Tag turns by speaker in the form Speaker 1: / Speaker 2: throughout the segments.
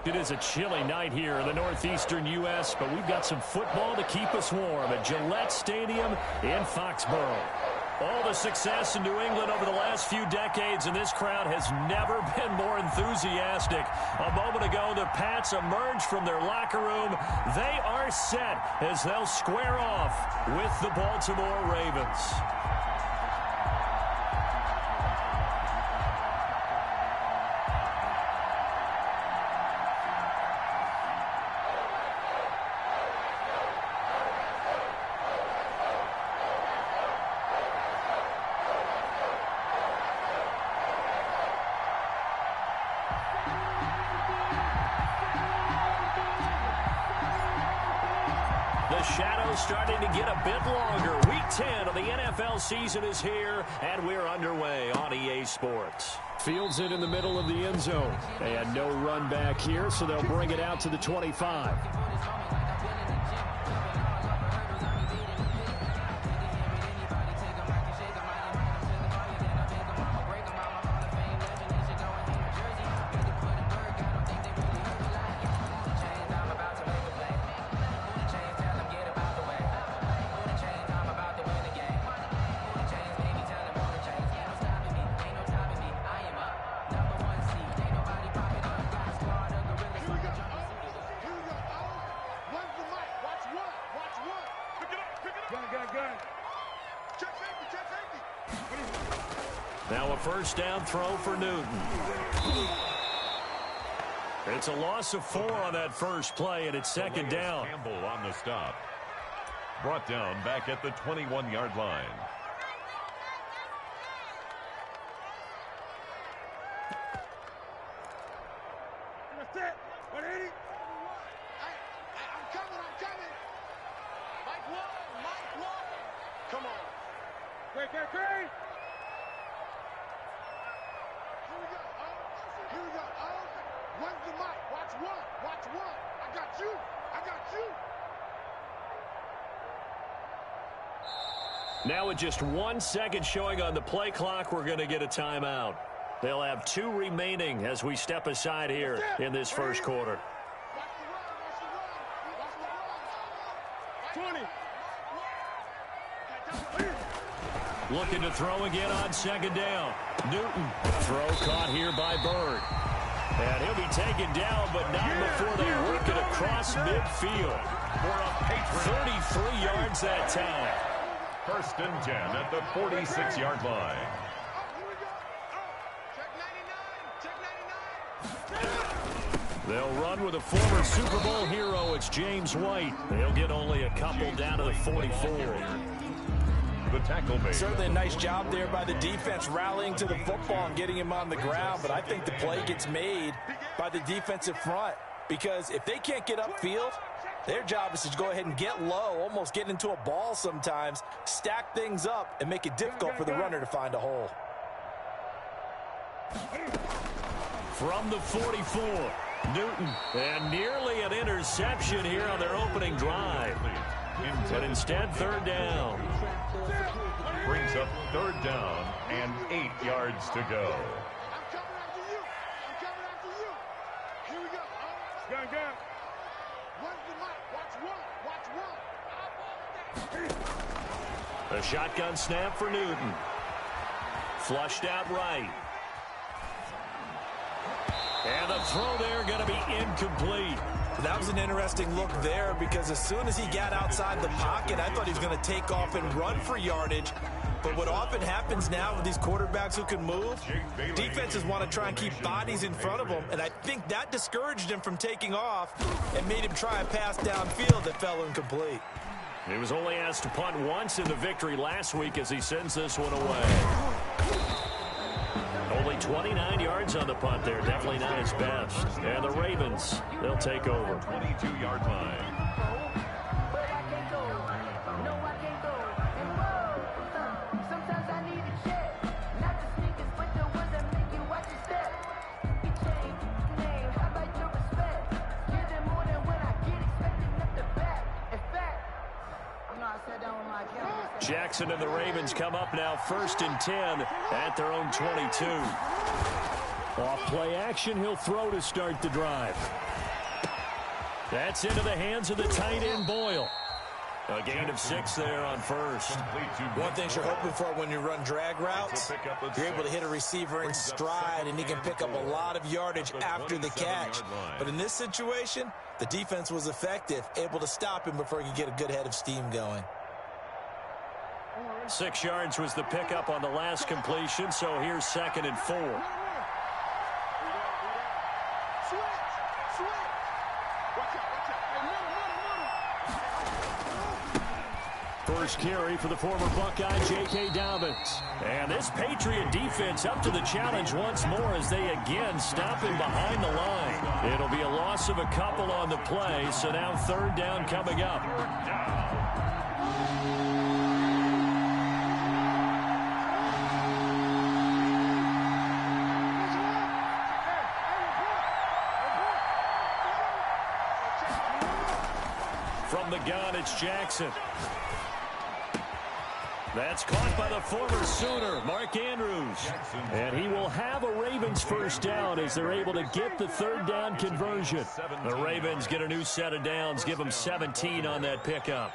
Speaker 1: It is a chilly night here in the northeastern U.S., but we've got some football to keep us warm at Gillette Stadium in Foxborough. All the success in New England over the last few decades, and this crowd has never been more enthusiastic. A moment ago, the Pats emerged from their locker room. They are set as they'll square off with the Baltimore Ravens. The shadow's starting to get a bit longer. Week 10 of the NFL season is here, and we're underway on EA Sports. Fields it in the middle of the end zone. And no run back here, so they'll bring it out to the 25. Now a first down throw for Newton. It's a loss of 4 on that first play, and it's second down.
Speaker 2: Campbell on the stop. Brought down back at the 21-yard line.
Speaker 3: That's it. 180. I'm coming. Mike one. Come on. Great. Here we go. When's the mic? Watch one. I got you.
Speaker 1: Now with just 1 second showing on the play clock, we're going to get a timeout. They'll have 2 remaining as we step aside here in this first quarter.
Speaker 3: 20.
Speaker 1: Looking to throw again on second down. Newton. Throw caught here by Bird. And he'll be taken down, but not before they work it across midfield.
Speaker 2: For a
Speaker 1: 33 yards that time.
Speaker 2: First and 10 at the 46-yard line.
Speaker 1: They'll run with a former Super Bowl hero. It's James White. They'll get only a couple down to the 44.
Speaker 2: The tackle made.
Speaker 4: Certainly a nice job there by the defense rallying to the football and getting him on the ground, but I think the play gets made by the defensive front because if they can't get upfield, their job is to go ahead and get low, almost get into a ball sometimes, stack things up, and make it difficult for the runner to find a hole.
Speaker 1: From the 44, Newton, and nearly an interception here on their opening drive. But instead, third down.
Speaker 2: Brings up third down and 8 yards to go.
Speaker 3: I'm coming after you. Here we go. Gun. When's the mic? Watch one.
Speaker 1: A shotgun snap for Newton. Flushed out right. And the throw there going to be incomplete.
Speaker 4: That was an interesting look there because as soon as he got outside the pocket, I thought he was going to take off and run for yardage. But what often happens now with these quarterbacks who can move, defenses want to try and keep bodies in front of them, and I think that discouraged him from taking off and made him try a pass downfield that fell incomplete.
Speaker 1: He was only asked to punt once in the victory last week as he sends this one away. Only 29 yards on the punt there. Definitely not his best. And the Ravens, they'll take over.
Speaker 2: 22-yard line.
Speaker 1: Jackson and the Ravens come up now 1st and 10 at their own 22. Off play action, he'll throw to start the drive. That's into the hands of the tight end, Boyle. A gain of 6 there on first.
Speaker 4: One thing you're hoping for when you run drag routes, you're able to hit a receiver in stride, and he can pick up a lot of yardage after the catch. But in this situation, the defense was effective, able to stop him before he could get a good head of steam going.
Speaker 1: 6 yards was the pickup on the last completion, so here's 2nd and 4. First carry for the former Buckeye, J.K. Dobbins. And this Patriot defense up to the challenge once more as they again stop him behind the line. It'll be a loss of a couple on the play, so now 3rd down coming up. From the gun, it's Jackson. That's caught by the former Sooner, Mark Andrews. And he will have a Ravens first down as they're able to get the 3rd down conversion. The Ravens get a new set of downs, give them 17 on that pickup.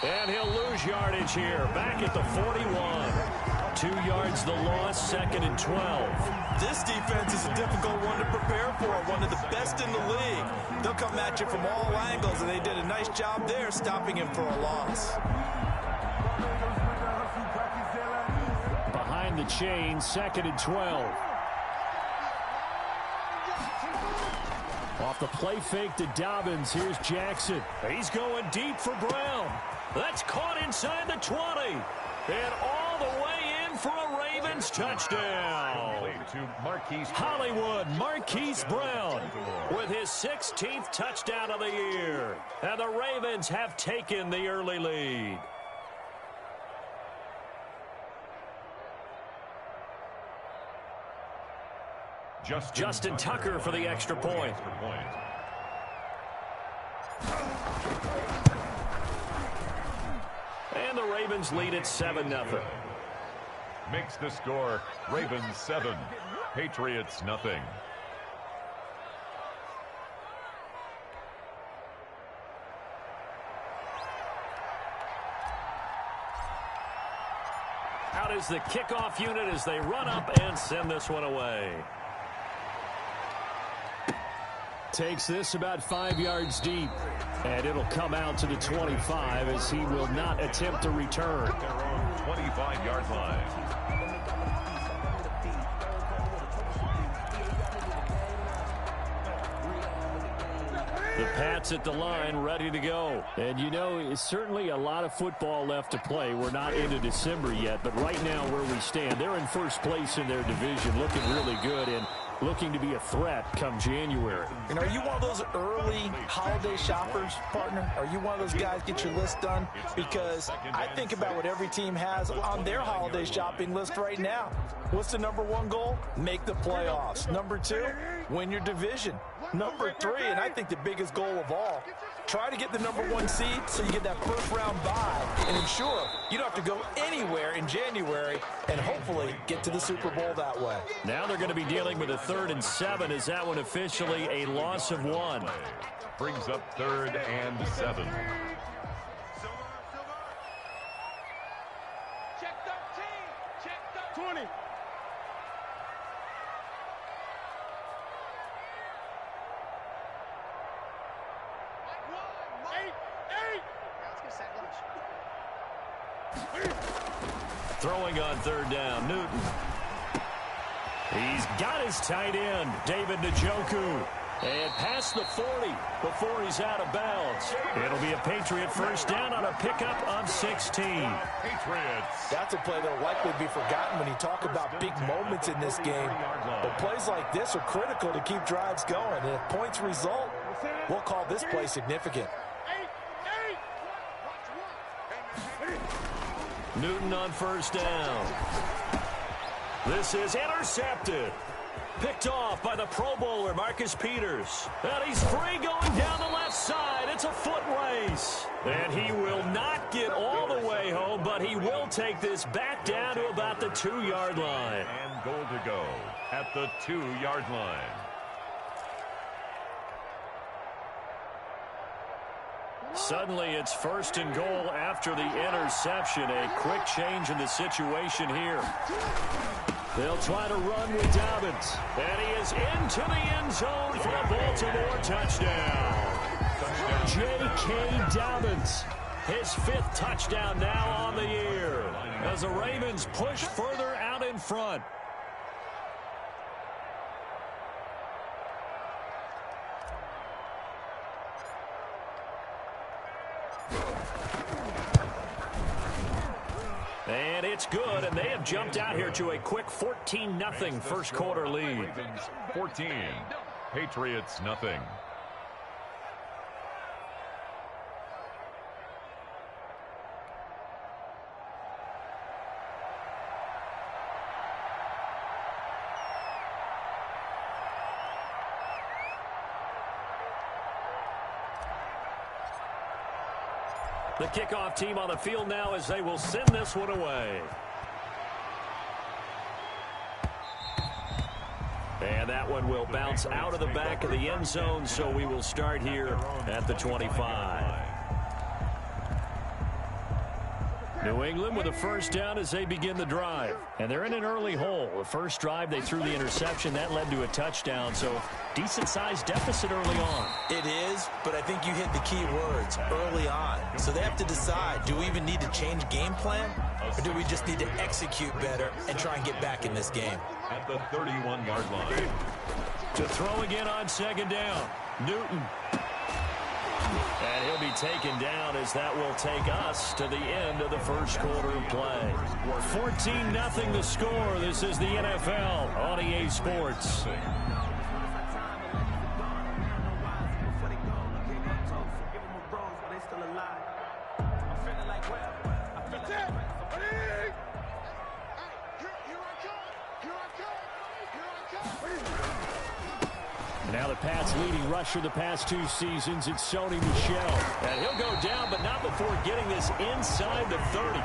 Speaker 1: And he'll lose yardage here, back at the 41. 2 yards the loss, 2nd and 12.
Speaker 4: This defense is a difficult one to prepare for, one of the best in the league. They'll come at you from all angles, and they did a nice job there stopping him for a loss.
Speaker 1: Behind the chain, 2nd and 12. Off the play fake to Dobbins, here's Jackson. He's going deep for Brown. That's caught inside the 20. And all the way in for a Ravens touchdown. Hollywood Marquise Brown with his 16th touchdown of the year. And the Ravens have taken the early lead. Justin Tucker for the extra point. And the Ravens lead at 7-0.
Speaker 2: Makes the score Ravens 7, Patriots nothing.
Speaker 1: Out is the kickoff unit as they run up and send this one away. Takes this about 5 yards deep, and it'll come out to the 25 as he will not attempt to return.
Speaker 2: Their own 25-yard line.
Speaker 1: The Pats at the line, ready to go. And you know, it's certainly a lot of football left to play. We're not into December yet, but right now where we stand, they're in first place in their division, looking really good and looking to be a threat come January.
Speaker 4: And are you one of those early holiday shoppers, partner? Are you one of those guys get your list done? Because I think about what every team has on their holiday shopping list right now. What's the #1 goal? Make the playoffs. #2, win your division. #3, and I think the biggest goal of all, try to get the #1 seed so you get that first-round bye and ensure you don't have to go anywhere in January and hopefully get to the Super Bowl that way.
Speaker 1: Now they're going to be dealing with a 3rd and 7. Is that one officially a loss of 1?
Speaker 2: Brings up 3rd and 7.
Speaker 3: Check 13. Check 20.
Speaker 1: Throwing on 3rd down, Newton. He's got his tight end, David Njoku. And past the 40 before he's out of bounds. It'll be a Patriot first down on a pickup of 16.
Speaker 2: Patriots.
Speaker 4: That's a play that'll likely be forgotten when you talk about big moments in this game. But plays like this are critical to keep drives going. And if points result, We'll call this play significant.
Speaker 1: Newton on first down. This is intercepted. Picked off by the Pro Bowler, Marcus Peters. And he's free going down the left side. It's a foot race. And he will not get all the way home, but he will take this back down to about the 2-yard line.
Speaker 2: And goal to go at the 2-yard line.
Speaker 1: Suddenly, it's first and goal after the interception. A quick change in the situation here. They'll try to run with Dobbins. And he is into the end zone for a Baltimore touchdown. J.K. Dobbins, his 5th touchdown now on the year, as the Ravens push further out in front. And it's good, and they have jumped out here to a quick 14-0 first quarter lead.
Speaker 2: Ravens 14, Patriots nothing.
Speaker 1: The kickoff team on the field now as they will send this one away. And that one will bounce out of the back of the end zone, so we will start here at the 25. New England with a first down as they begin the drive. And they're in an early hole. The first drive, they threw the interception. That led to a touchdown, so decent-sized deficit early on.
Speaker 4: It is, but I think you hit the key words, early on. So they have to decide, do we even need to change game plan, or do we just need to execute better and try and get back in this game?
Speaker 2: At the 31-yard line.
Speaker 1: To throw again on second down, Newton. And he'll be taken down as that will take us to the end of the first quarter of play. 14-0 the score. This is the NFL on EA Sports. Now the Pats' leading rusher the past 2 seasons, it's Sony Michel. And he'll go down, but not before getting this inside the 30.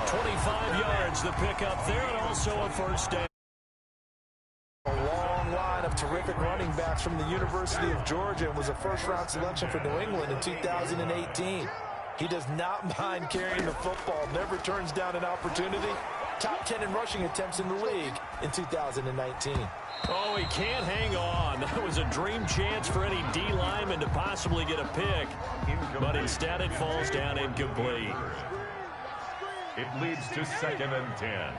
Speaker 1: 25 yards the pickup there, and also a first down.
Speaker 4: A long line of terrific running backs from the University of Georgia and was a first-round selection for New England in 2018. He does not mind carrying the football, never turns down an opportunity. Top 10 in rushing attempts in the league in 2019.
Speaker 1: Oh, he can't hang on. That was a dream chance for any D lineman to possibly get a pick, but instead it falls down incomplete.
Speaker 2: It leads to 2nd and 10.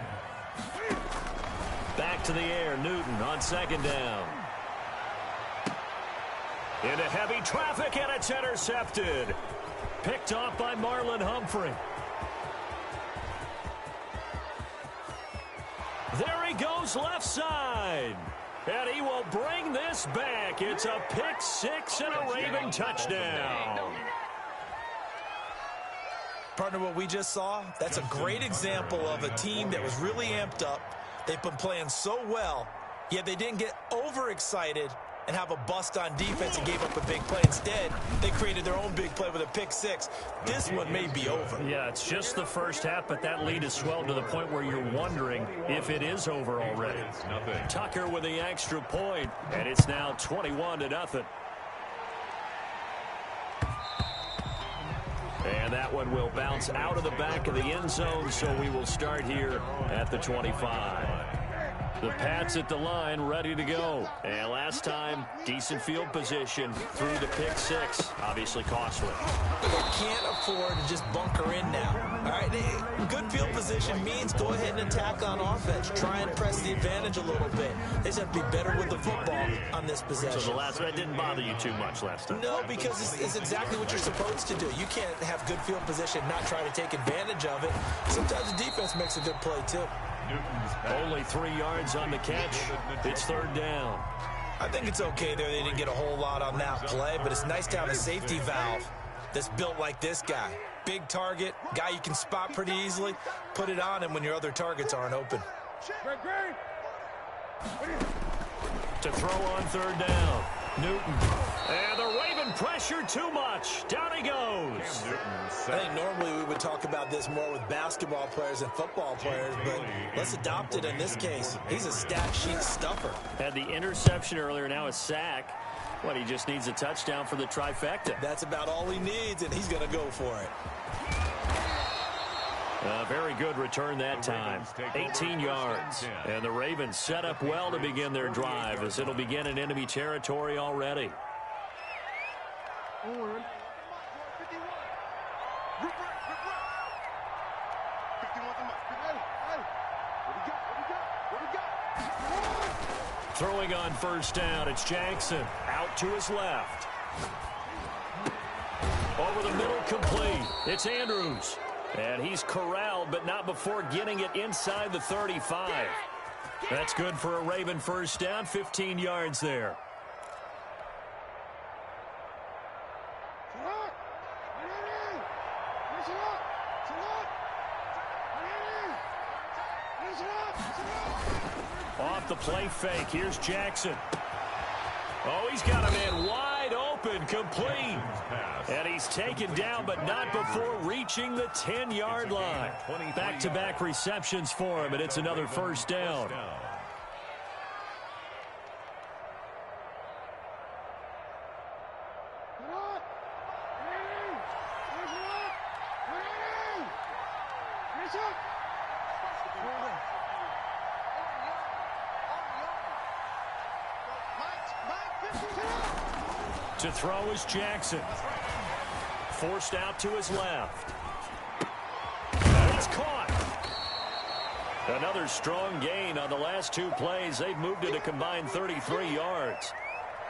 Speaker 1: Back to the air, Newton on second down. Into heavy traffic, and it's intercepted. Picked off by Marlon Humphrey. There he goes left side. And he will bring this back. It's a pick 6 and a Raven touchdown.
Speaker 4: Partner, what we just saw, that's a great example of a team that was really amped up. They've been playing so well, yet they didn't get overexcited and have a bust on defense and gave up a big play. Instead, they created their own big play with a pick 6. This one may be over.
Speaker 1: Yeah, it's just the first half, but that lead has swelled to the point where you're wondering if it is over already. Tucker with the extra point, and it's now 21-0. And that one will bounce out of the back of the end zone, so we will start here at the 25. The Pats at the line, ready to go. And last time, decent field position through the pick 6. Obviously costly.
Speaker 4: They can't afford to just bunker in now. All right, good field position means go ahead and attack on offense. Try and press the advantage a little bit. They just have to be better with the football on this possession.
Speaker 1: So the last one didn't bother you too much last time?
Speaker 4: No, because it's exactly what you're supposed to do. You can't have good field position, not try to take advantage of it. Sometimes the defense makes a good play, too.
Speaker 1: Only 3 yards on the catch. It's third down.
Speaker 4: I think it's okay there. They didn't get a whole lot on that play, but it's nice to have a safety valve that's built like this guy. Big target, guy you can spot pretty easily. Put it on him when your other targets aren't open.
Speaker 1: To throw on third down, Newton. And the Raven pressure too much. Down he goes.
Speaker 4: I think normally we would talk about this more with basketball players and football players, but let's adopt it in this case. He's a stat sheet stuffer.
Speaker 1: Had the interception earlier, now a sack. What, he just needs a touchdown for the trifecta.
Speaker 4: That's about all he needs, and he's going to go for it.
Speaker 1: A very good return that time. 18 yards. And the Ravens set up well to begin their drive as it'll begin in enemy territory already. Throwing on first down, it's Jackson. Out to his left. Over the middle, complete. It's Andrews. And he's corralled, but not before getting it inside the 35. That's good for a Raven first down, 15 yards there. Off the play fake, here's Jackson. Oh, he's got a man wide open, complete. And he's taken down, but not before reaching the 10-yard line. Back-to-back receptions for him, and it's another first down. To throw is Jackson. Forced out to his left. And it's caught. Another strong gain on the last two plays. They've moved it a combined 33 yards.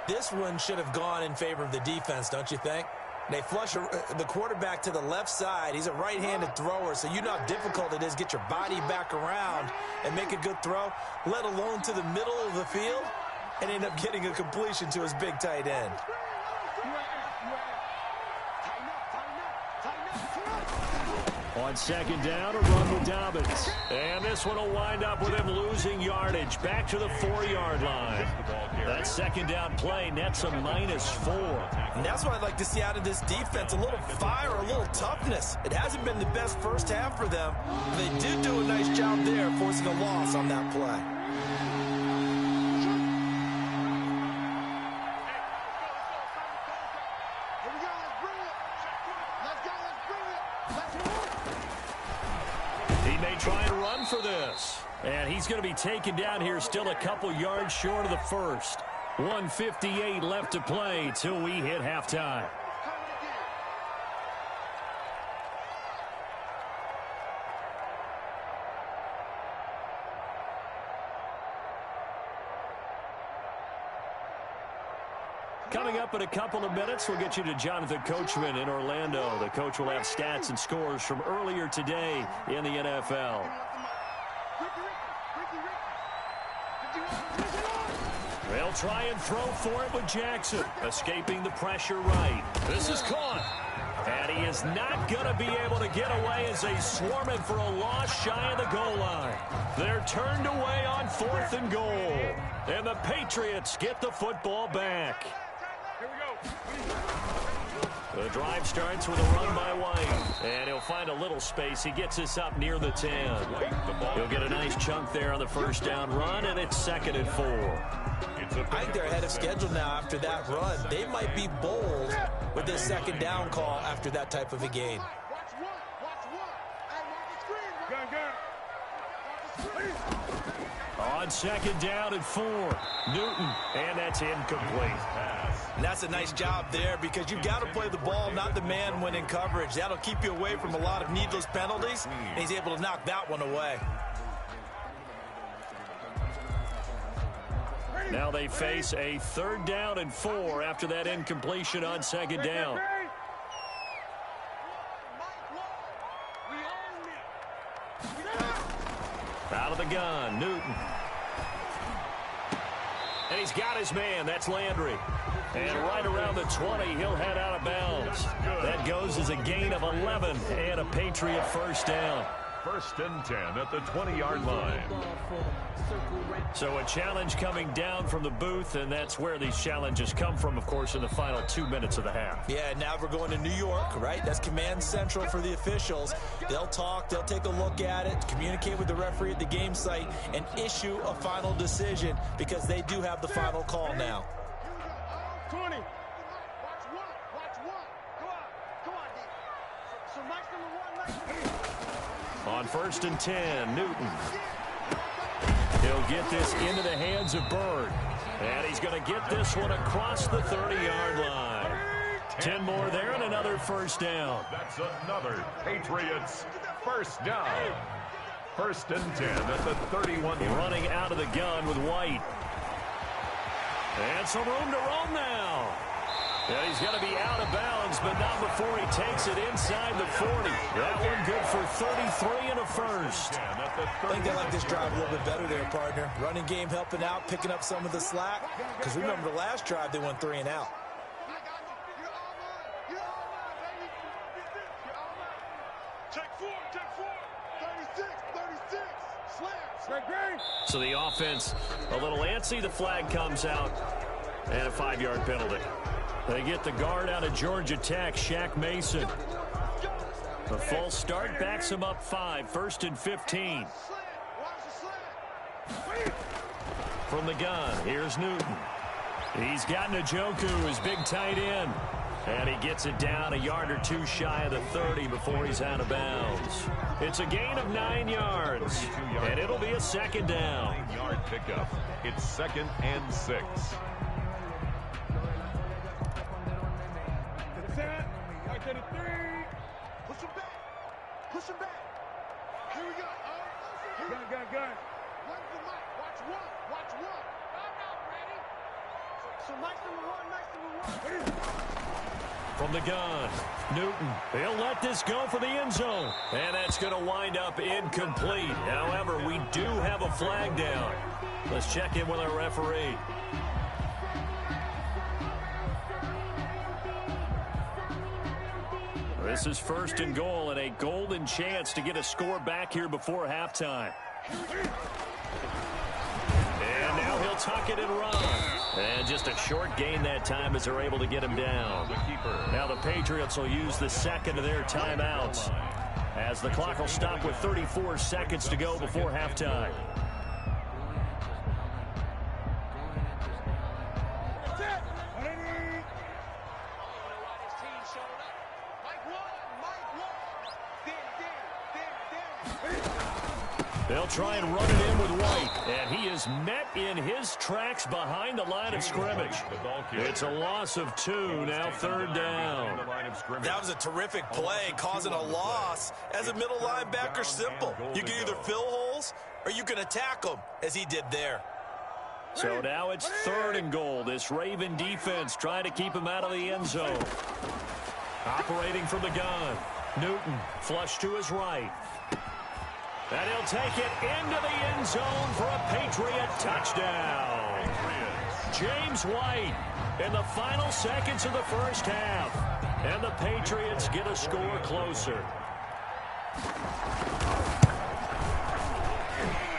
Speaker 4: This one should have gone in favor of the defense, don't you think? They flush the quarterback to the left side. He's a right-handed thrower, so you know how difficult it is to get your body back around and make a good throw, let alone to the middle of the field, and end up getting a completion to his big tight end.
Speaker 1: On second down, a run with Dobbins. And this one will wind up with him losing yardage. Back to the 4-yard line. That second down play nets a -4.
Speaker 4: And that's what I'd like to see out of this defense. A little fire, a little toughness. It hasn't been the best first half for them. They did do a nice job there, forcing a loss on that play.
Speaker 1: For this. And he's going to be taken down here, still a couple yards short of the first. 1:58 left to play till we hit halftime. Coming up in a couple of minutes, we'll get you to Jonathan Coachman in Orlando. The coach will have stats and scores from earlier today in the NFL. They'll try and throw for it with Jackson, escaping the pressure right. This is caught. And he is not going to be able to get away as they swarm him for a loss shy of the goal line. They're turned away on 4th and goal. And the Patriots get the football back. The drive starts with a run by White, and he'll find a little space. He gets us up near the 10. He'll get a nice chunk there on the first down run, and it's 2nd and 4.
Speaker 4: I think they're ahead of schedule now after that run. They might be bold with this second down call after that type of a gain.
Speaker 1: On second down and 4, Newton, and that's incomplete.
Speaker 4: And that's a nice job there because you've got to play the ball, not the man when in coverage. That'll keep you away from a lot of needless penalties, and he's able to knock that one away.
Speaker 1: Now they face a 3rd down and 4 after that incompletion on second down. Out of the gun, Newton. And he's got his man. That's Landry. And right around the 20, he'll head out of bounds. That goes as a gain of 11 and a Patriot first down.
Speaker 2: 1st and 10 at the 20-yard line.
Speaker 1: So a challenge coming down from the booth, and that's where these challenges come from, of course, in the final 2 minutes of the half.
Speaker 4: Yeah, now we're going to New York, right? That's command central for the officials. They'll talk, they'll take a look at it, communicate with the referee at the game site, and issue a final decision because they do have the final call now.
Speaker 3: 20. Watch one. Watch one. Come on, D. So Mike's number 1.
Speaker 1: On 1st and 10, Newton. He'll get this into the hands of Bird. And he's going to get this one across the 30-yard line. 10 more there and another first down.
Speaker 2: That's another Patriots first down. 1st and 10 at the 31.
Speaker 1: Running out of the gun with White. And some room to roam now. And he's going to be out of bounds, but not before he takes it inside the 40. That one good for 33 and a first.
Speaker 4: I think they like this drive a little bit better there, partner. Running game helping out, picking up some of the slack. Because remember the last drive, they went 3 and out.
Speaker 3: Take four. 36. Slam.
Speaker 1: So the offense a little antsy. The flag comes out. And a 5-yard penalty. They get the guard out of Georgia Tech, Shaq Mason. The false start backs him up 5, 1st and 15. From the gun, here's Newton. He's got Njoku, his big tight end. And he gets it down a yard or 2 shy of the 30 before he's out of bounds. It's a gain of 9 yards. And it'll be a 2nd down.
Speaker 2: 9-yard pickup. It's 2nd and 6.
Speaker 3: Push him back. Here we go. Gun. When's the mic? Watch one. I'm not ready. So Mike's number 1.
Speaker 1: From the gun, Newton. He'll let this go for the end zone. And that's going to wind up incomplete. However, we do have a flag down. Let's check in with our referee. This is 1st and goal and a golden chance to get a score back here before halftime. And now he'll tuck it and run. And just a short gain that time as they're able to get him down. Now the Patriots will use the 2nd of their timeouts as the clock will stop with 34 seconds to go before halftime. They'll try and run it in with White, and he is met in his tracks behind the line of scrimmage. It's a loss of 2, now 3rd down.
Speaker 4: That was a terrific play, causing a loss. As a middle linebacker, simple. You can either fill holes or you can attack them, as he did there.
Speaker 1: So now it's 3rd and goal. This Raven defense trying to keep him out of the end zone. Operating from the gun. Newton, flush to his right. And he'll take it into the end zone for a Patriot touchdown. James White in the final seconds of the first half. And the Patriots get a score closer.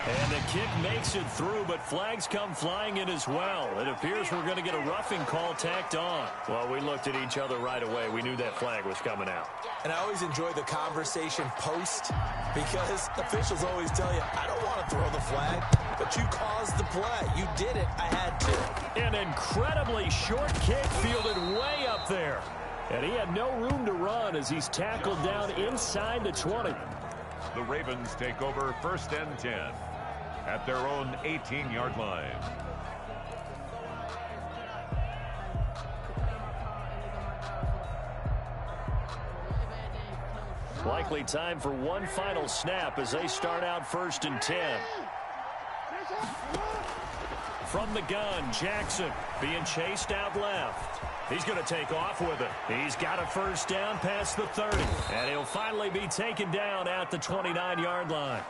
Speaker 1: And the kick makes it through, but flags come flying in as well. It appears we're going to get a roughing call tacked on. Well, we looked at each other right away. We knew that flag was coming out.
Speaker 4: And I always enjoy the conversation post because officials always tell you, I don't want to throw the flag, but you caused the play. You did it. I had to.
Speaker 1: An incredibly short kick fielded way up there. And he had no room to run as he's tackled down inside the 20.
Speaker 2: The Ravens take over 1st and 10 at their own 18-yard line.
Speaker 1: Likely time for one final snap as they start out 1st and 10. From the gun, Jackson being chased out left. He's going to take off with it. He's got a first down past the 30. And he'll finally be taken down at the 29-yard line.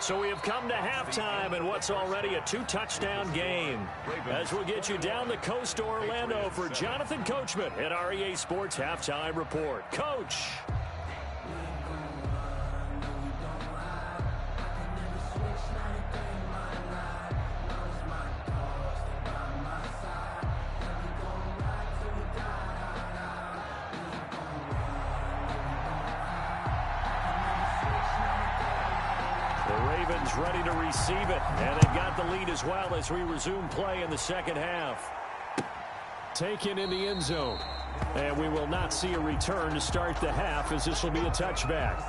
Speaker 1: So we have come to halftime in what's already a 2-touchdown game. As we'll get you down the coast to Orlando for Jonathan Coachman at our EA Sports Halftime Report. Coach. Ready to receive it, and they've got the lead as well as we resume play in the second half. Taken in the end zone, and we will not see a return to start the half, as this will be a touchback.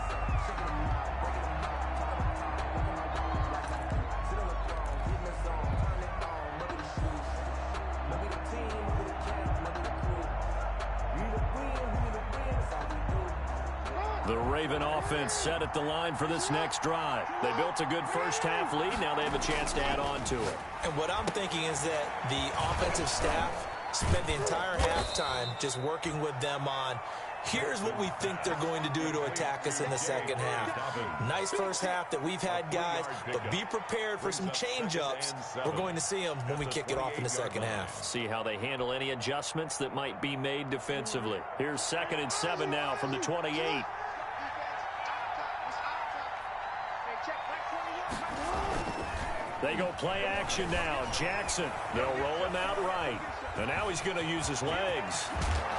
Speaker 1: The Raven offense set at the line for this next drive. They built a good first-half lead. Now they have a chance to add on to it.
Speaker 4: And what I'm thinking is that the offensive staff spent the entire halftime just working with them on, here's what we think they're going to do to attack us in the second half. Nice first half that we've had, guys, but be prepared for some change-ups. We're going to see them when we kick it off in the second half.
Speaker 1: See how they handle any adjustments that might be made defensively. Here's 2nd and 7 now from the 28. They go play action now. Jackson, they'll roll him out right. And now he's going to use his legs.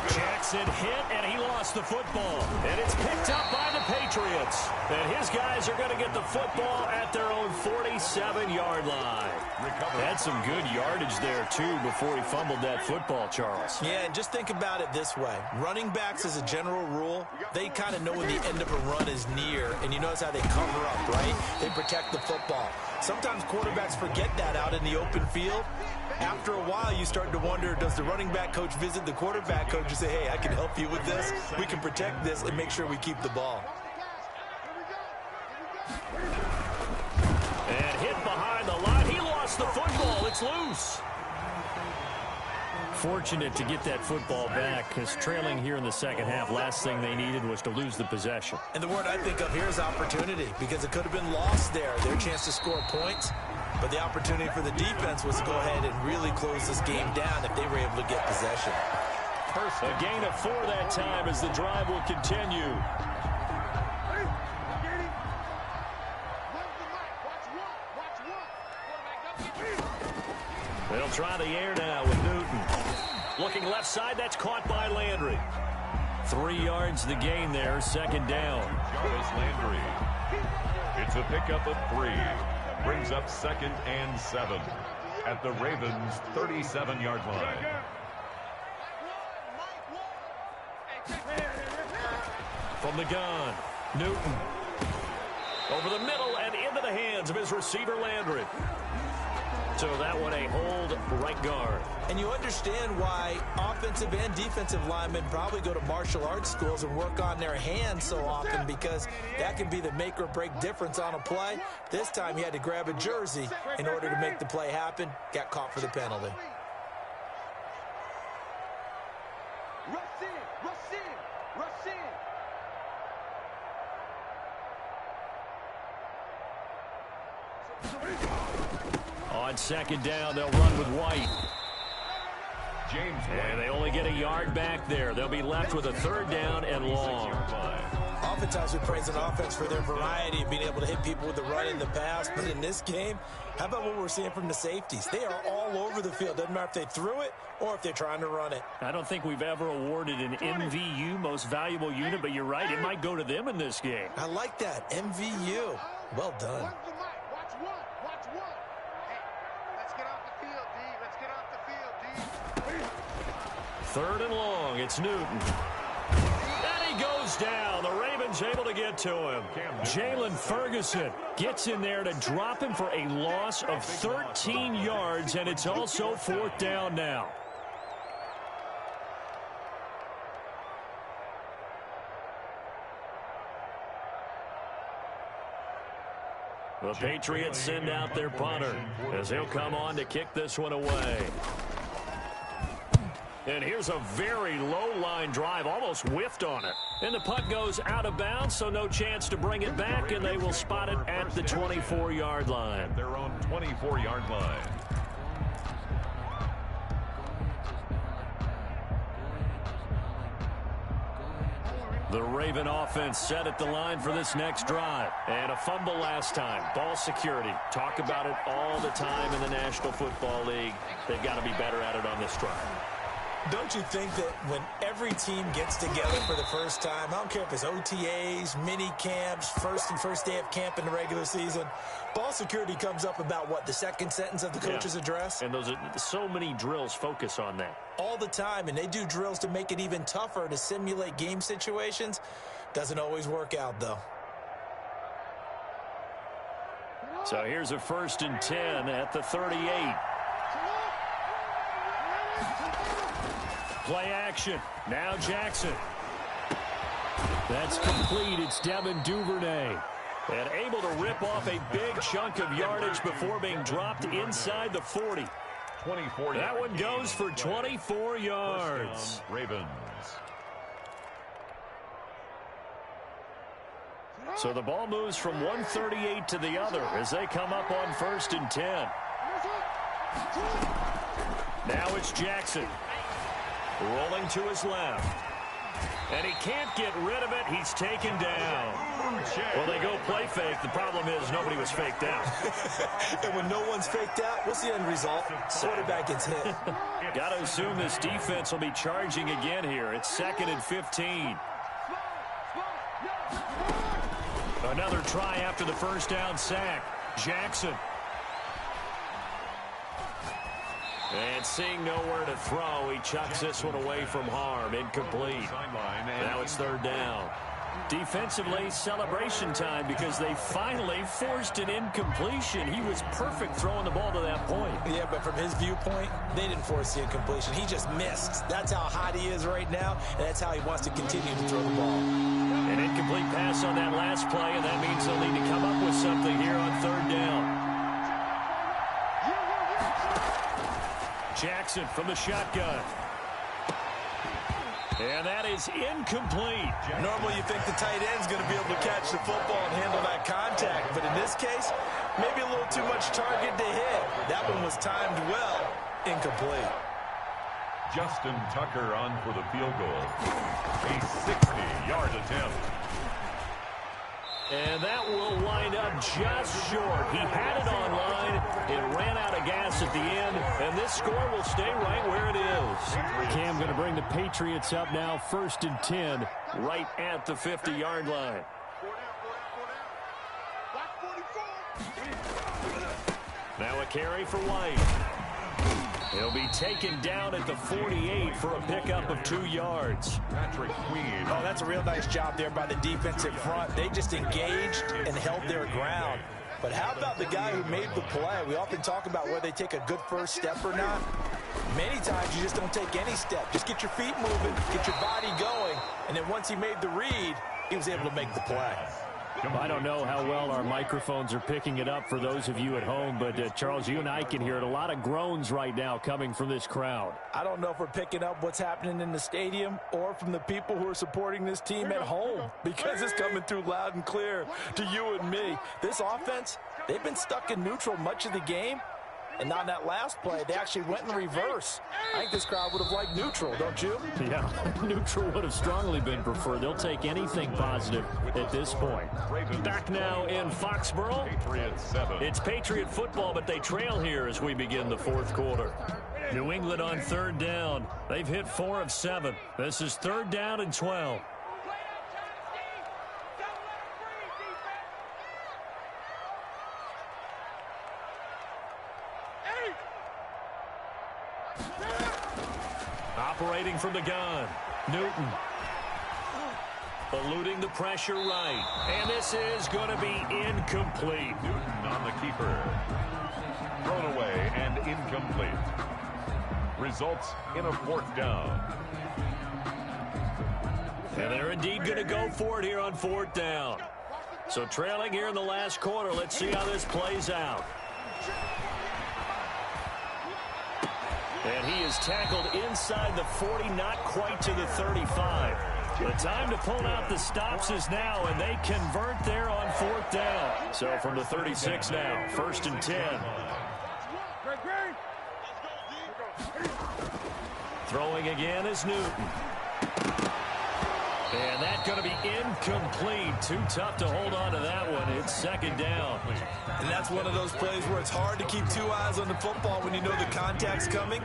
Speaker 1: Jackson hit, and he lost the football. And it's picked up by the Patriots. And his guys are going to get the football at their own 47-yard line. Had some good yardage there, too, before he fumbled that football, Charles.
Speaker 4: Yeah, and just think about it this way. Running backs, as a general rule, they kind of know when the end of a run is near. And you notice how they cover up, right? They protect the football. Sometimes quarterbacks forget that out in the open field. After a while, you start to wonder, does the running back coach visit the quarterback coach and say, hey, I can help you with this. We can protect this and make sure we keep the ball.
Speaker 1: And hit behind the line. He lost the football. It's loose. Fortunate to get that football back, because trailing here in the second half, last thing they needed was to lose the possession.
Speaker 4: And the word I think of here is opportunity, because it could have been lost there, their chance to score points. But the opportunity for the defense was to go ahead and really close this game down if they were able to get possession.
Speaker 1: A gain of 4 that time as the drive will continue. They'll try the air now with Newton. Looking left side, that's caught by Landry. 3 yards the gain there, second down.
Speaker 2: Jarvis Landry. It's a pickup of 3. Brings up 2nd and 7 at the Ravens' 37-yard line.
Speaker 1: From the gun, Newton. Over the middle and into the hands of his receiver, Landry. So that one a hold right guard.
Speaker 4: And you understand why offensive and defensive linemen probably go to martial arts schools and work on their hands so often, because that can be the make or break difference on a play. This time he had to grab a jersey in order to make the play happen. Got caught for the penalty.
Speaker 1: On second down, they'll run with White. And they only get a yard back there. They'll be left with a 3rd down and long.
Speaker 4: Oftentimes we praise an offense for their variety of being able to hit people with the run in the pass. But in this game, how about what we're seeing from the safeties? They are all over the field. Doesn't matter if they threw it or if they're trying to run it.
Speaker 1: I don't think we've ever awarded an MVU, most valuable unit, but you're right. It might go to them in this game.
Speaker 4: I like that. MVU. Well done.
Speaker 1: Third and long, it's Newton. And he goes down. The Ravens able to get to him. Jalen Ferguson gets in there to drop him for a loss of 13 yards, and it's also 4th down now. The Patriots send out their punter as he'll come on to kick this one away. And here's a very low line drive, almost whiffed on it. And the punt goes out of bounds, so no chance to bring it back, and they will spot it at the 24-yard line.
Speaker 2: Their own 24-yard line.
Speaker 1: The Raven offense set at the line for this next drive. And a fumble last time. Ball security. Talk about it all the time in the National Football League. They've got to be better at it on this drive.
Speaker 4: Don't you think that when every team gets together for the first time, I don't care if it's OTAs, mini camps, first day of camp in the regular season, ball security comes up about what, the second sentence of the coach's address?
Speaker 1: And those are so many drills focus on that.
Speaker 4: All the time, and they do drills to make it even tougher to simulate game situations. Doesn't always work out, though.
Speaker 1: So here's a 1st and 10 at the 38. Play action. Now Jackson. That's complete. It's Devin Duvernay. And able to rip off a big chunk of yardage before being dropped inside the 40.
Speaker 2: 24.
Speaker 1: That one goes for 24 yards.
Speaker 2: Ravens.
Speaker 1: So the ball moves from 138 to the other as they come up on 1st and 10. Now it's Jackson. Rolling to his left. And he can't get rid of it. He's taken down. Well, they go play fake. The problem is nobody was faked out.
Speaker 4: And when no one's faked out, what's the end result? Quarterback gets hit.
Speaker 1: Got to assume this defense will be charging again here. It's 2nd and 15. Another try after the first down sack. Jackson. And seeing nowhere to throw, he chucks this one away from harm. Incomplete. Now it's 3rd down. Defensively, celebration time because they finally forced an incompletion. He was perfect throwing the ball to that point.
Speaker 4: Yeah, but from his viewpoint, they didn't force the incompletion. He just missed. That's how hot he is right now, and that's how he wants to continue to throw the ball.
Speaker 1: An incomplete pass on that last play, and that means they'll need to come up with something here on 3rd down. Jackson from the shotgun. And that is incomplete.
Speaker 4: Normally you think the tight end's going to be able to catch the football and handle that contact, but in this case, maybe a little too much target to hit. That one was timed well. Incomplete.
Speaker 2: Justin Tucker on for the field goal. A 60-yard attempt.
Speaker 1: And that will wind up just short. He had it on line. It ran out of gas at the end, and this score will stay right where it is. Cam going to bring the Patriots up now, 1st and 10, right at the 50-yard line. Now a carry for White. He'll be taken down at the 48 for a pickup of 2 yards.
Speaker 2: Patrick Queen.
Speaker 4: Oh, that's a real nice job there by the defensive front. They just engaged and held their ground. But how about the guy who made the play? We often talk about whether they take a good first step or not. Many times you just don't take any step. Just get your feet moving, get your body going, and then once he made the read, he was able to make the play.
Speaker 1: I don't know how well our microphones are picking it up for those of you at home, but Charles, you and I can hear it. A lot of groans right now coming from this crowd.
Speaker 4: I don't know if we're picking up what's happening in the stadium or from the people who are supporting this team at home, because it's coming through loud and clear to you and me. This offense, they've been stuck in neutral much of the game. And on that last play, they actually went in reverse. I think this crowd would have liked neutral, don't you?
Speaker 1: Yeah, neutral would have strongly been preferred. They'll take anything positive at this point. Back now in Foxborough. It's Patriot football, but they trail here as we begin the 4th quarter. New England on 3rd down. They've hit 4 of 7. This is 3rd down and 12. Operating from the gun, Newton. Eluding the pressure right. And this is going to be incomplete.
Speaker 2: Newton on the keeper. Thrown away and incomplete. Results in a 4th down.
Speaker 1: And they're indeed going to go for it here on 4th down. So trailing here in the last quarter. Let's see how this plays out. And he is tackled inside the 40, not quite to the 35. The time to pull out the stops is now, and they convert there on 4th down. So from the 36 now, 1st and 10. Throwing again is Newton. And that's going to be incomplete. Too tough to hold on to that one. It's 2nd down.
Speaker 4: And that's one of those plays where it's hard to keep 2 eyes on the football when you know the contact's coming,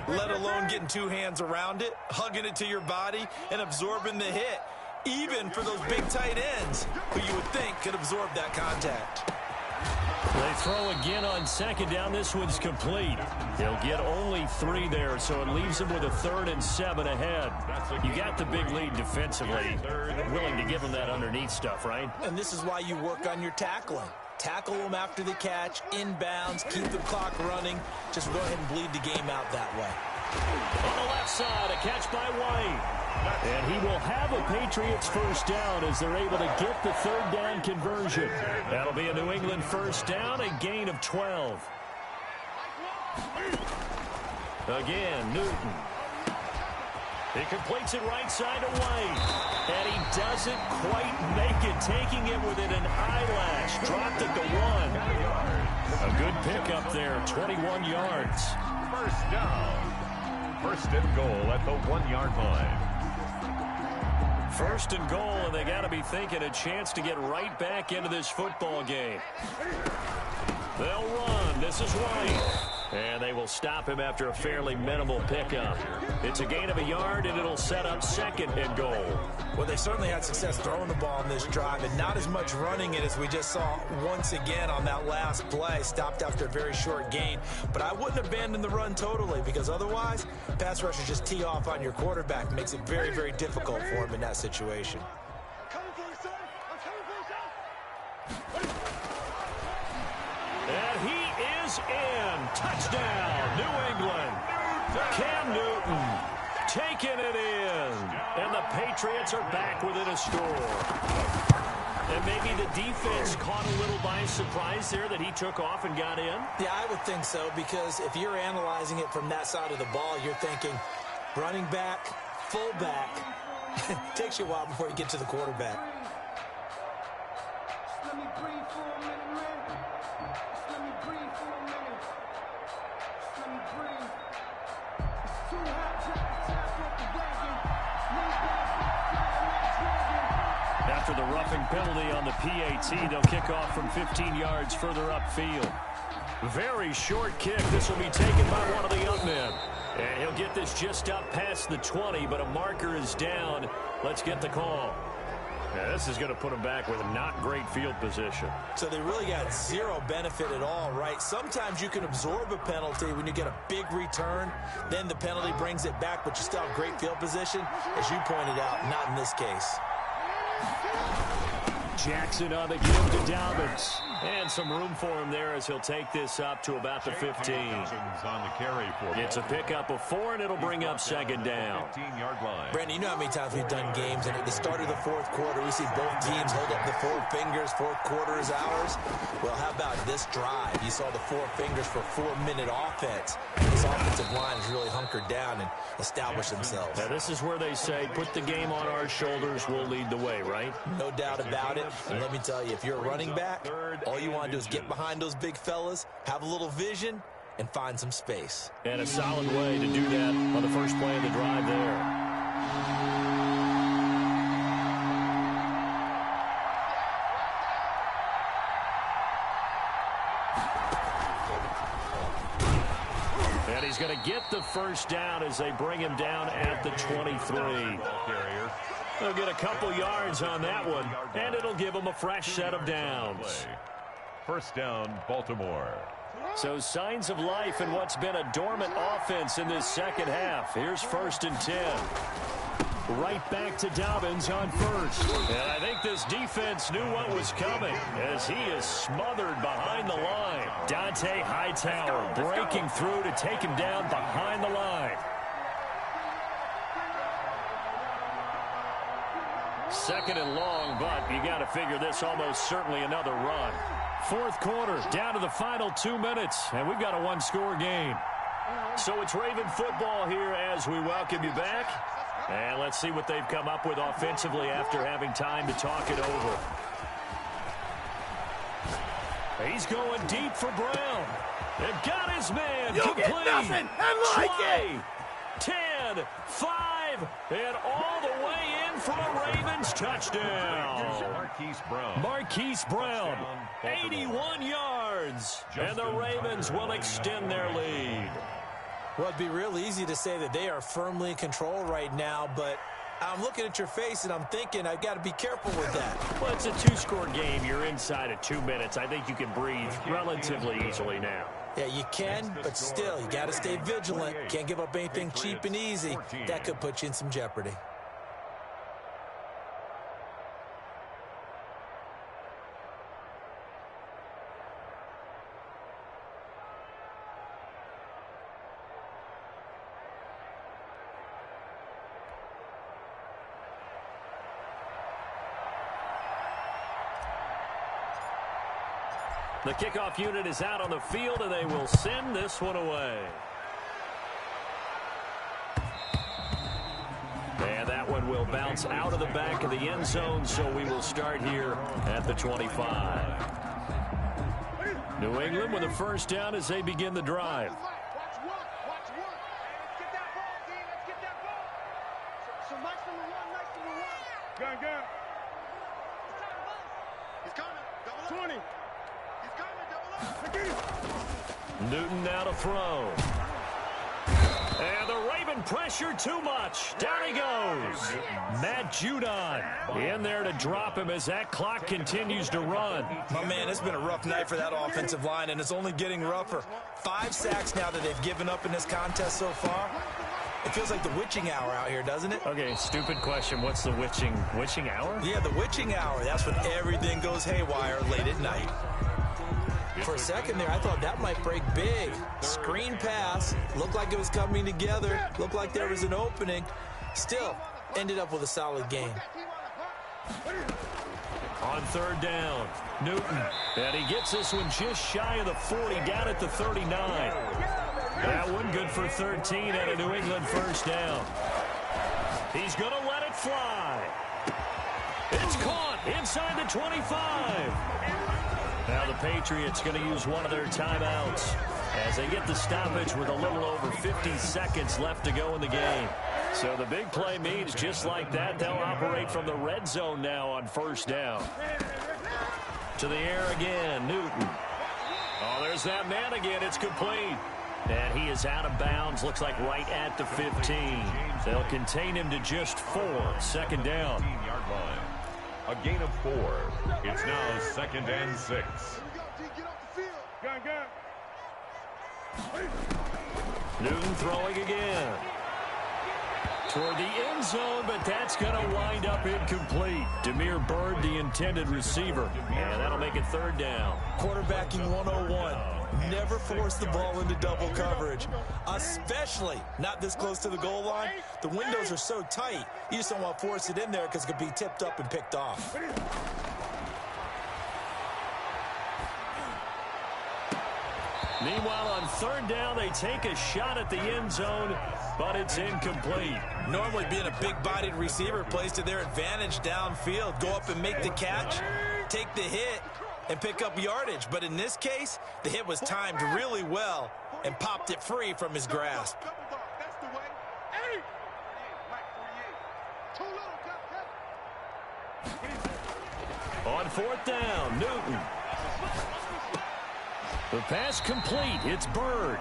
Speaker 4: let alone getting 2 hands around it, hugging it to your body, and absorbing the hit, even for those big tight ends who you would think could absorb that contact.
Speaker 1: They throw again on 2nd down. This one's complete. They'll get only 3 there, so it leaves them with a 3rd and 7 ahead. You got the big lead defensively. Willing to give them that underneath stuff, right?
Speaker 4: And this is why you work on your tackling. Tackle them after the catch, inbounds, keep the clock running. Just go ahead and bleed the game out that way.
Speaker 1: On the left side, a catch by White. And he will have a Patriots 1st down as they're able to get the 3rd down conversion. That'll be a New England 1st down, a gain of 12. Again, Newton. He completes it right side to White. And he doesn't quite make it, taking it within an eyelash. Dropped it to 1. A good pickup there, 21 yards.
Speaker 2: 1st down. 1st and goal at the 1-yard line.
Speaker 1: 1st and goal, and they got to be thinking a chance to get right back into this football game. They'll run. This is White. And they will stop him after a fairly minimal pickup. It's a gain of a yard, and it'll set up 2nd and goal.
Speaker 4: Well, they certainly had success throwing the ball in this drive, and not as much running it as we just saw once again on that last play. Stopped after a very short gain. But I wouldn't abandon the run totally, because otherwise, pass rushers just tee off on your quarterback. Makes it very, very difficult for him in that situation.
Speaker 1: And he is in. Touchdown, New England. Cam Newton taking it in. And the Patriots are back within a score. And maybe the defense caught a little by surprise there that he took off and got in?
Speaker 4: Yeah, I would think so, because if you're analyzing it from that side of the ball, you're thinking running back, fullback. Takes you a while before you get to the quarterback.
Speaker 1: After the roughing penalty on the PAT, they'll kick off from 15 yards further upfield. Very short kick. This will be taken by one of the young men. And he'll get this just up past the 20, but a marker is down. Let's get the call. Yeah, this is going to put him back with a not great field position.
Speaker 4: So they really got zero benefit at all, right? Sometimes you can absorb a penalty when you get a big return. Then the penalty brings it back, but you still have great field position. As you pointed out, not in this case.
Speaker 1: Jackson on the give to Dobbins. And some room for him there as he'll take this up to about the 15. It's a pickup of 4, and it'll bring up 2nd down.
Speaker 4: Brandon, you know how many times we've done games, and at the start of the 4th quarter, we see both teams hold up the 4 fingers. 4th quarter is ours. Well, how about this drive? You saw the 4 fingers for 4-minute offense. This offensive line has really hunkered down and established themselves.
Speaker 1: Now, this is where they say, put the game on our shoulders, we'll lead the way, right?
Speaker 4: No doubt about it. And let me tell you, if you're a running back, all you want to do is get behind those big fellas, have a little vision, and find some space.
Speaker 1: And a solid way to do that on the first play of the drive there. And he's going to get the 1st down as they bring him down at the 23. They'll get a couple yards on that one, and it'll give them a fresh set of downs.
Speaker 2: 1st down, Baltimore.
Speaker 1: So signs of life in what's been a dormant offense in this 2nd half. Here's 1st and 10. Right back to Dobbins on 1st. And I think this defense knew what was coming as he is smothered behind the line. Dante Hightower breaking through to take him down behind the line. 2nd and long, but you got to figure this almost certainly another run. 4th quarter, down to the final 2 minutes, and we've got a 1-score game. So it's Raven football here as we welcome you back. And let's see what they've come up with offensively after having time to talk it over. He's going deep for Brown. They've got his man.
Speaker 4: You
Speaker 1: complete.
Speaker 4: get nothing and like
Speaker 1: 20,
Speaker 4: it.
Speaker 1: 10, 5, and all the way in for a Ravens touchdown. Marquise Brown, 81 yards, and the Ravens will extend their lead.
Speaker 4: Well, it'd be real easy to say that they are firmly in control right now, but I'm looking at your face and I'm thinking I've got to be careful with that.
Speaker 1: Well, it's a two-score game. You're inside of 2 minutes. I think you can breathe relatively easily now.
Speaker 4: Yeah, you can, but still, you got to stay vigilant. Can't give up anything cheap and easy. That could put you in some jeopardy.
Speaker 1: The kickoff unit is out on the field, and they will send this one away. And that one will bounce out of the back of the end zone, so we will start here at the 25. New England with a first down as they begin the drive.
Speaker 3: Watch one. Let's get that ball, D. Let's get that ball. So nice number one. Gun. He's coming. 20. He's coming. Double up.
Speaker 1: Newton now to throw. And the Raven pressure too much. Down he goes. Matt Judon in there to drop him as that clock continues to run.
Speaker 4: My man, it's been a rough night for that offensive line, and it's only getting rougher. 5 sacks now that they've given up in this contest so far. It feels like the witching hour out here, doesn't it?
Speaker 1: Okay, stupid question. What's the witching hour?
Speaker 4: Yeah, the witching hour. That's when everything goes haywire late at night. For a second there, I thought that might break big. Screen pass. Looked like it was coming together. Looked like there was an opening. Still, ended up with a solid game.
Speaker 1: On third down, Newton. And he gets this one just shy of the 40, down at the 39. That one good for 13 at a New England first down. He's going to let it fly. It's caught inside the 25. Now the Patriots going to use one of their timeouts as they get the stoppage with a little over 50 seconds left to go in the game. So the big play means just like that, they'll operate from the red zone now on first down. To the air again, Newton. Oh, there's that man again. It's complete. And he is out of bounds, looks like right at the 15. They'll contain him to just 4. Second down.
Speaker 2: A gain of 4. It's now 2nd and 6.
Speaker 3: Here we go, D. Get off the field. Gun.
Speaker 1: Newton throwing again. Toward the end zone, but that's going to wind up incomplete. Demir Bird, the intended receiver. And that'll make it third down.
Speaker 4: Quarterbacking 101. Never force the ball into double coverage, especially not this close to the goal line. The windows are so tight, you just don't want to force it in there because it could be tipped up and picked off.
Speaker 1: Meanwhile, on third down, they take a shot at the end zone, but it's incomplete.
Speaker 4: Normally being a big-bodied receiver plays to their advantage downfield. Go up and make the catch, take the hit, and pick up yardage. But in this case, the hit was timed really well and popped it free from his grasp.
Speaker 3: That's the way. Hey! Too little,
Speaker 1: On fourth down, Newton. The pass complete. It's Bird.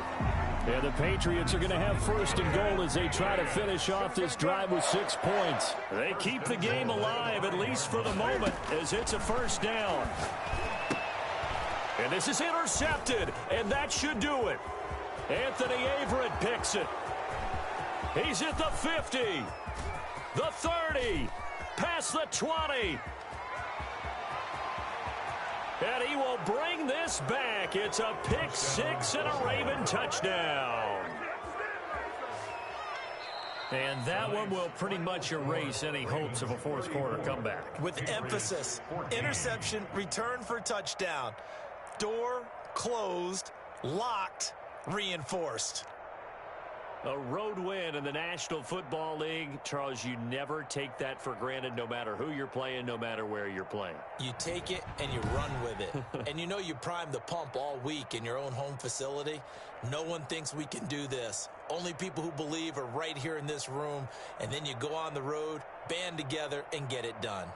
Speaker 1: And the Patriots are going to have first and goal as they try to finish off this drive with 6 points. They keep the game alive, at least for the moment, as it's a first down. And this is intercepted, and that should do it. Anthony Averett picks it. He's at the 50, the 30, past the 20. And he will bring this back. It's a pick 6 and a Raven touchdown. And that one will pretty much erase any hopes of a fourth quarter comeback.
Speaker 4: With emphasis, interception, return for touchdown. Door closed, locked, reinforced.
Speaker 1: A road win in the National Football League. Charles, you never take that for granted no matter who you're playing, no matter where you're playing.
Speaker 4: You take it and you run with it. And you know you primed the pump all week in your own home facility. No one thinks we can do this. Only people who believe are right here in this room. And then you go on the road, band together, and get it done.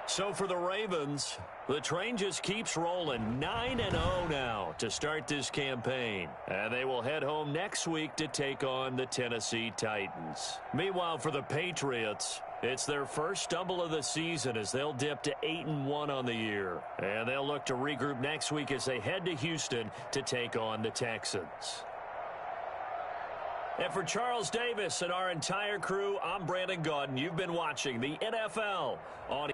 Speaker 1: So for the Ravens, the train just keeps rolling. 9-0 now to start this campaign. And they will head home next week to take on the Tennessee Titans. Meanwhile, for the Patriots, it's their first stumble of the season as they'll dip to 8-1 on the year. And they'll look to regroup next week as they head to Houston to take on the Texans. And for Charles Davis and our entire crew, I'm Brandon Gaudin. You've been watching the NFL on